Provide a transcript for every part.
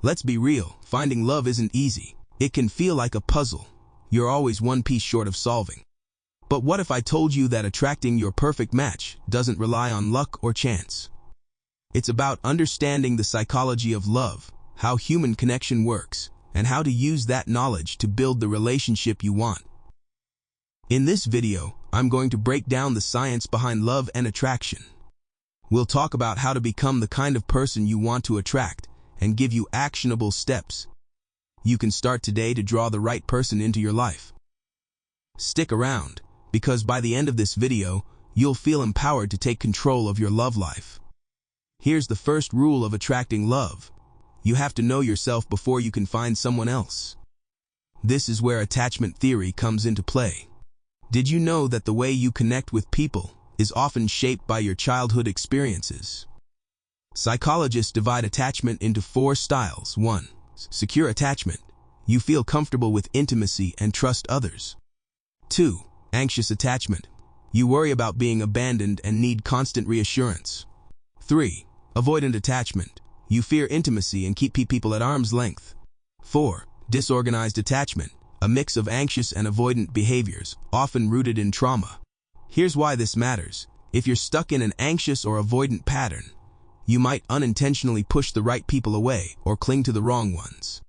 Let's be real, finding love isn't easy. It can feel like a puzzle. You're always one piece short of solving. But what if I told you that attracting your perfect match doesn't rely on luck or chance? It's about understanding the psychology of love, how human connection works, and how to use that knowledge to build the relationship you want. In this video, I'm going to break down the science behind love and attraction. We'll talk about how to become the kind of person you want to attract and give you actionable steps you can start today to draw the right person into your life. Stick around, because by the end of this video, you'll feel empowered to take control of your love life. Here's the first rule of attracting love. You have to know yourself before you can find someone else. This is where attachment theory comes into play. Did you know that the way you connect with people is often shaped by your childhood experiences? Psychologists divide attachment into 4 styles. 1. Secure attachment. You feel comfortable with intimacy and trust others. 2. Anxious attachment. You worry about being abandoned and need constant reassurance. 3. Avoidant attachment. You fear intimacy and keep people at arm's length. 4. Disorganized attachment. A mix of anxious and avoidant behaviors, often rooted in trauma. Here's why this matters. If you're stuck in an anxious or avoidant pattern, you might unintentionally push the right people away or cling to the wrong ones.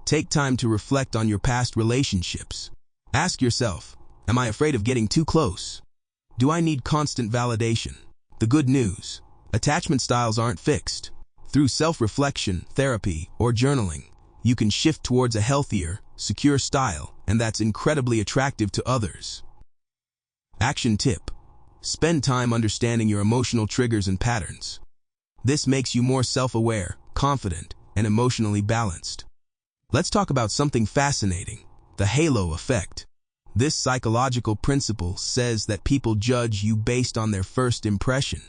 Take time to reflect on your past relationships. Ask yourself, am I afraid of getting too close? Do I need constant validation? The good news, attachment styles aren't fixed. Through self-reflection, therapy, or journaling, you can shift towards a healthier, secure style, and that's incredibly attractive to others. Action tip. Spend time understanding your emotional triggers and patterns. This makes you more self-aware, confident, and emotionally balanced. Let's talk about something fascinating, the halo effect. This psychological principle says that people judge you based on their first impression.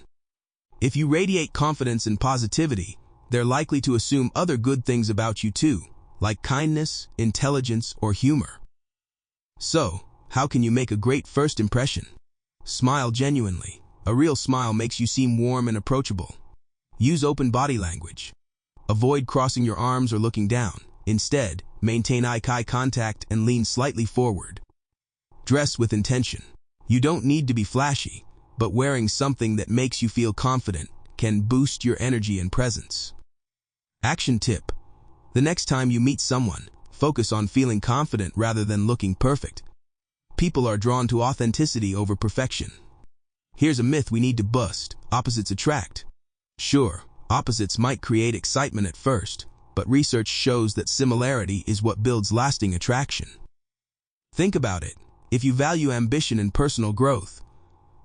If you radiate confidence and positivity, they're likely to assume other good things about you too, like kindness, intelligence, or humor. So, how can you make a great first impression? Smile genuinely. A real smile makes you seem warm and approachable. Use open body language. Avoid crossing your arms or looking down. Instead, maintain eye contact and lean slightly forward. Dress with intention. You don't need to be flashy, but wearing something that makes you feel confident can boost your energy and presence. Action tip. The next time you meet someone, focus on feeling confident rather than looking perfect. People are drawn to authenticity over perfection. Here's a myth we need to bust. Opposites attract. Sure, opposites might create excitement at first, but research shows that similarity is what builds lasting attraction. Think about it. If you value ambition and personal growth,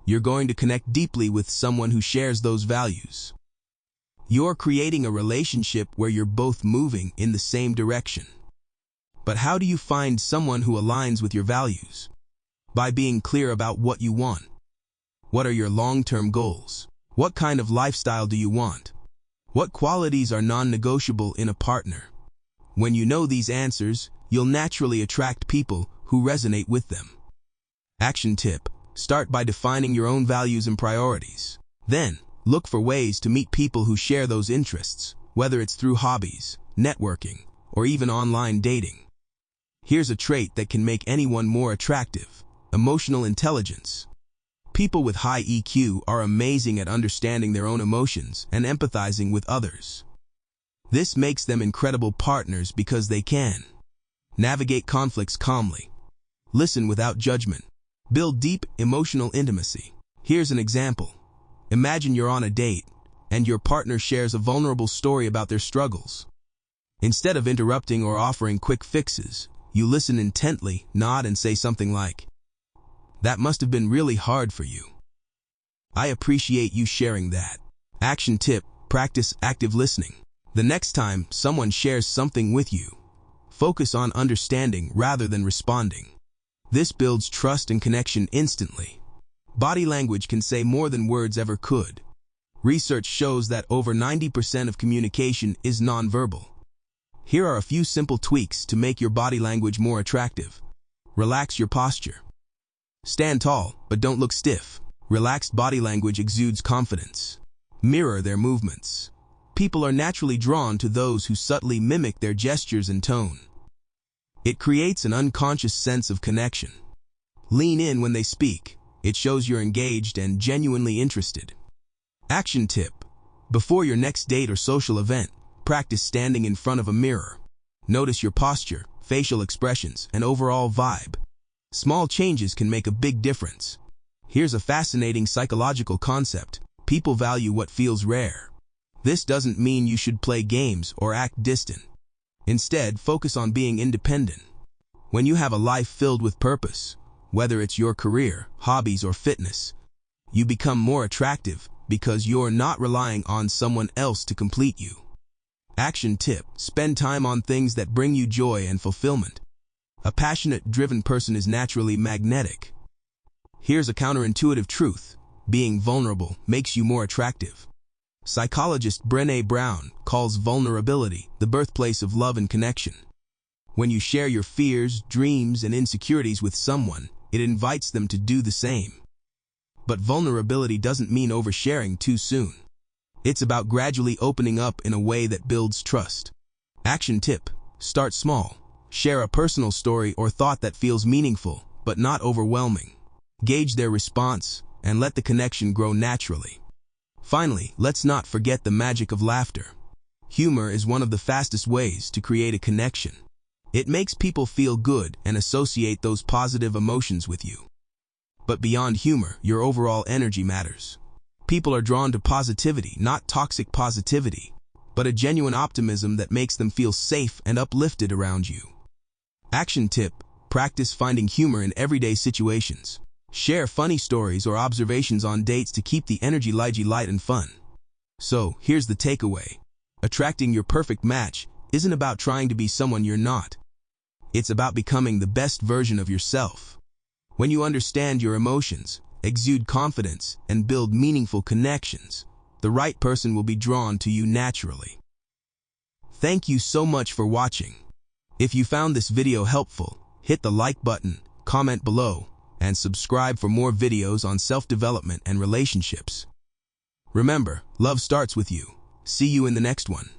you're going to connect deeply with someone who shares those values. You're creating a relationship where you're both moving in the same direction. But how do you find someone who aligns with your values? By being clear about what you want. What are your long-term goals? What kind of lifestyle do you want? What qualities are non-negotiable in a partner? When you know these answers, you'll naturally attract people who resonate with them. Action tip. Start by defining your own values and priorities. Then, look for ways to meet people who share those interests, whether it's through hobbies, networking, or even online dating. Here's a trait that can make anyone more attractive. Emotional intelligence. People with high EQ are amazing at understanding their own emotions and empathizing with others. This makes them incredible partners because they can navigate conflicts calmly, listen without judgment, build deep emotional intimacy. Here's an example. Imagine you're on a date, and your partner shares a vulnerable story about their struggles. Instead of interrupting or offering quick fixes, you listen intently, nod, and say something like, "That must have been really hard for you. I appreciate you sharing that." Action tip. Practice active listening. The next time someone shares something with you, focus on understanding rather than responding. This builds trust and connection instantly. Body language can say more than words ever could. Research shows that over 90% of communication is nonverbal. Here are a few simple tweaks to make your body language more attractive. Relax your posture. Stand tall, but don't look stiff. Relaxed body language exudes confidence. Mirror their movements. People are naturally drawn to those who subtly mimic their gestures and tone. It creates an unconscious sense of connection. Lean in when they speak. It shows you're engaged and genuinely interested. Action tip. Before your next date or social event, practice standing in front of a mirror. Notice your posture, facial expressions, and overall vibe. Small changes can make a big difference. Here's a fascinating psychological concept. People value what feels rare. This doesn't mean you should play games or act distant. Instead, focus on being independent. When you have a life filled with purpose, whether it's your career, hobbies, or fitness, you become more attractive because you're not relying on someone else to complete you. Action tip. Spend time on things that bring you joy and fulfillment. A passionate, driven person is naturally magnetic. Here's a counterintuitive truth. Being vulnerable makes you more attractive. Psychologist Brené Brown calls vulnerability the birthplace of love and connection. When you share your fears, dreams, and insecurities with someone, it invites them to do the same. But vulnerability doesn't mean oversharing too soon. It's about gradually opening up in a way that builds trust. Action tip. Start small. Share a personal story or thought that feels meaningful, but not overwhelming. Gauge their response, and let the connection grow naturally. Finally, let's not forget the magic of laughter. Humor is one of the fastest ways to create a connection. It makes people feel good and associate those positive emotions with you. But beyond humor, your overall energy matters. People are drawn to positivity, not toxic positivity, but a genuine optimism that makes them feel safe and uplifted around you. Action tip. Practice finding humor in everyday situations. Share funny stories or observations on dates to keep the energy light and fun. So, here's the takeaway. Attracting your perfect match isn't about trying to be someone you're not. It's about becoming the best version of yourself. When you understand your emotions, exude confidence, and build meaningful connections, the right person will be drawn to you naturally. Thank you so much for watching. If you found this video helpful, hit the like button, comment below, and subscribe for more videos on self-development and relationships. Remember, love starts with you. See you in the next one.